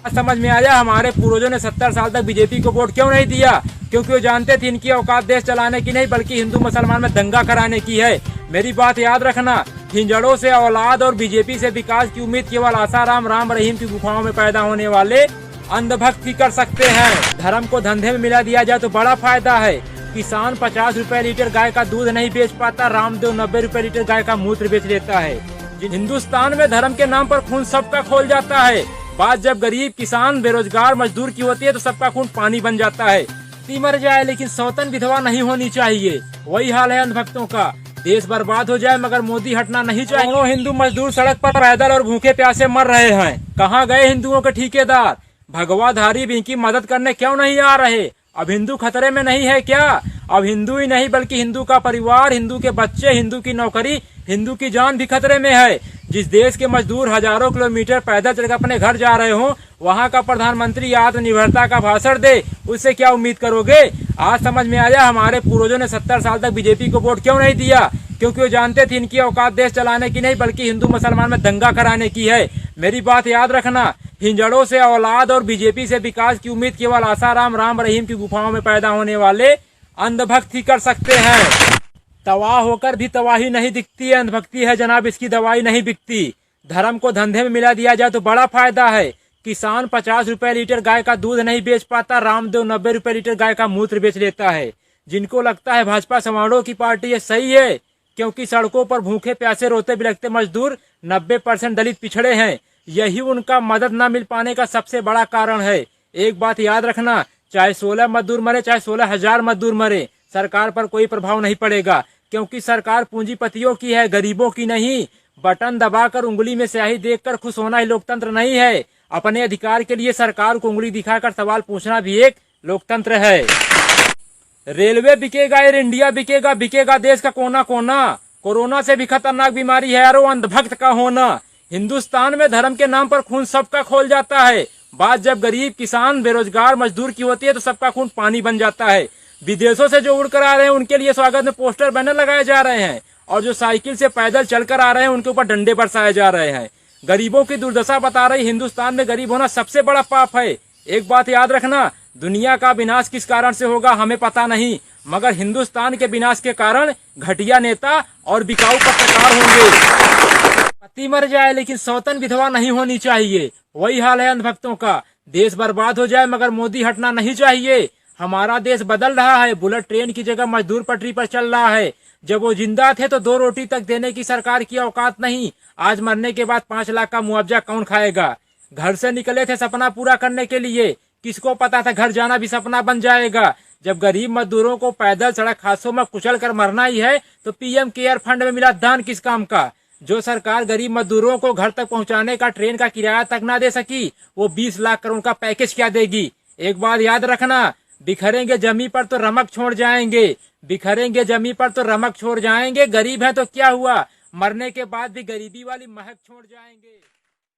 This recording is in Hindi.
समझ में आया हमारे पूर्वजों ने 70 साल तक बीजेपी को वोट क्यों नहीं दिया, क्योंकि वो जानते थे इनकी औकात देश चलाने की नहीं बल्कि हिंदू मुसलमान में दंगा कराने की है। मेरी बात याद रखना, हिंजड़ों से औलाद और बीजेपी से विकास की उम्मीद केवल आसाराम राम रहीम की गुफाओं में पैदा होने वाले अंधभक्त ही कर सकते हैं। धर्म को धंधे में मिला दिया जाए तो बड़ा फायदा है। किसान 50 रुपए लीटर गाय का दूध नहीं बेच पाता, रामदेव 90 रुपए लीटर गाय का मूत्र बेच लेता है। हिंदुस्तान में धर्म के नाम पर खून सबका खोल जाता है। बात जब गरीब किसान बेरोजगार मजदूर की होती है तो सबका खून पानी बन जाता है। मर जाए लेकिन सौतन विधवा नहीं होनी चाहिए, वही हाल है अंधभक्तों का। देश बर्बाद हो जाए मगर मोदी हटना नहीं चाहिए। हिंदू मजदूर सड़क पर पैदल और भूखे प्यासे मर रहे हैं। कहाँ गए हिंदुओं के ठेकेदार? भगवाधारी भी इनकी मदद करने क्यों नहीं आ रहे? अब हिंदू खतरे में नहीं है क्या? अब हिंदू ही नहीं बल्कि हिंदू का परिवार, हिंदू के बच्चे, हिंदू की नौकरी, हिंदू की जान भी खतरे में है। जिस देश के मजदूर हजारों किलोमीटर पैदल चलकर अपने घर जा रहे हो, वहाँ का प्रधानमंत्री आत्मनिर्भरता का भाषण दे, उससे क्या उम्मीद करोगे? आज समझ में आया हमारे पूर्वजों ने 70 साल तक बीजेपी को वोट क्यों नहीं दिया, क्योंकि वो जानते थे इनकी औकात देश चलाने की नहीं बल्कि हिंदू मुसलमान में दंगा कराने की है। मेरी बात याद रखना, हिंजड़ों से औलाद और बीजेपी से विकास की उम्मीद केवल आसाराम राम रहीम की गुफाओं में पैदा होने वाले अंधभक्त ही कर सकते हैं। तबाह होकर भी तबाही नहीं दिखती है, अंधभक्ति है जनाब, इसकी दवाई नहीं बिकती। धर्म को धंधे में मिला दिया जाए तो बड़ा फायदा है। किसान 50 रुपए लीटर गाय का दूध नहीं बेच पाता, रामदेव 90 रुपए लीटर गाय का मूत्र बेच लेता है। जिनको लगता है भाजपा समारोह की पार्टी है, सही है, क्योंकि सड़कों पर भूखे प्यासे रोते बिलखते मजदूर 90% दलित पिछड़े हैं। यही उनका मदद न मिल पाने का सबसे बड़ा कारण है। एक बात याद रखना, चाहे 16 मजदूर मरे चाहे 16,000 मजदूर मरे, सरकार पर कोई प्रभाव नहीं पड़ेगा, क्योंकि सरकार पूंजीपतियों की है, गरीबों की नहीं। बटन दबाकर उंगली में स्याही देखकर खुश होना ही लोकतंत्र नहीं है। अपने अधिकार के लिए सरकार को उंगली दिखाकर सवाल पूछना भी एक लोकतंत्र है। रेलवे बिकेगा, एयर इंडिया बिकेगा, बिकेगा देश का कोना कोना। कोरोना से भी खतरनाक बीमारी है यारो अंधभक्त का होना। हिंदुस्तान में धर्म के नाम पर खून सबका खोल जाता है। बात जब गरीब किसान बेरोजगार मजदूर की होती है तो सबका खून पानी बन जाता है। विदेशों से जो उड़कर आ रहे हैं उनके लिए स्वागत में पोस्टर बैनर लगाए जा रहे हैं, और जो साइकिल से पैदल चलकर आ रहे हैं उनके ऊपर डंडे बरसाए जा रहे हैं। गरीबों की दुर्दशा बता रही हिंदुस्तान में गरीब होना सबसे बड़ा पाप है। एक बात याद रखना, दुनिया का विनाश किस कारण से होगा हमें पता नहीं, मगर हिंदुस्तान के विनाश के कारण घटिया नेता और बिकाऊ पत्रकार होंगे। पति मर जाए लेकिन सौतन विधवा नहीं होनी चाहिए, वही हाल है अंधभक्तों का। देश बर्बाद हो जाए मगर मोदी हटना नहीं चाहिए। हमारा देश बदल रहा है, बुलेट ट्रेन की जगह मजदूर पटरी पर चल रहा है। जब वो जिंदा थे तो 2 रोटी तक देने की सरकार की औकात नहीं, आज मरने के बाद 5 लाख का मुआवजा कौन खाएगा? घर से निकले थे सपना पूरा करने के लिए, किसको पता था घर जाना भी सपना बन जाएगा। जब गरीब मजदूरों को पैदल सड़क हादसों में कुचल कर मरना ही है तो पीएम केयर फंड में मिला दान किस काम का? जो सरकार गरीब मजदूरों को घर तक पहुंचाने का ट्रेन का किराया तक ना दे सकी, वो 20 लाख करोड़ का पैकेज क्या देगी? एक बात याद रखना, बिखरेंगे जमी पर तो रमक छोड़ जाएंगे, बिखरेंगे जमी पर तो रमक छोड़ जाएंगे। गरीब है तो क्या हुआ, मरने के बाद भी गरीबी वाली महक छोड़ जाएंगे।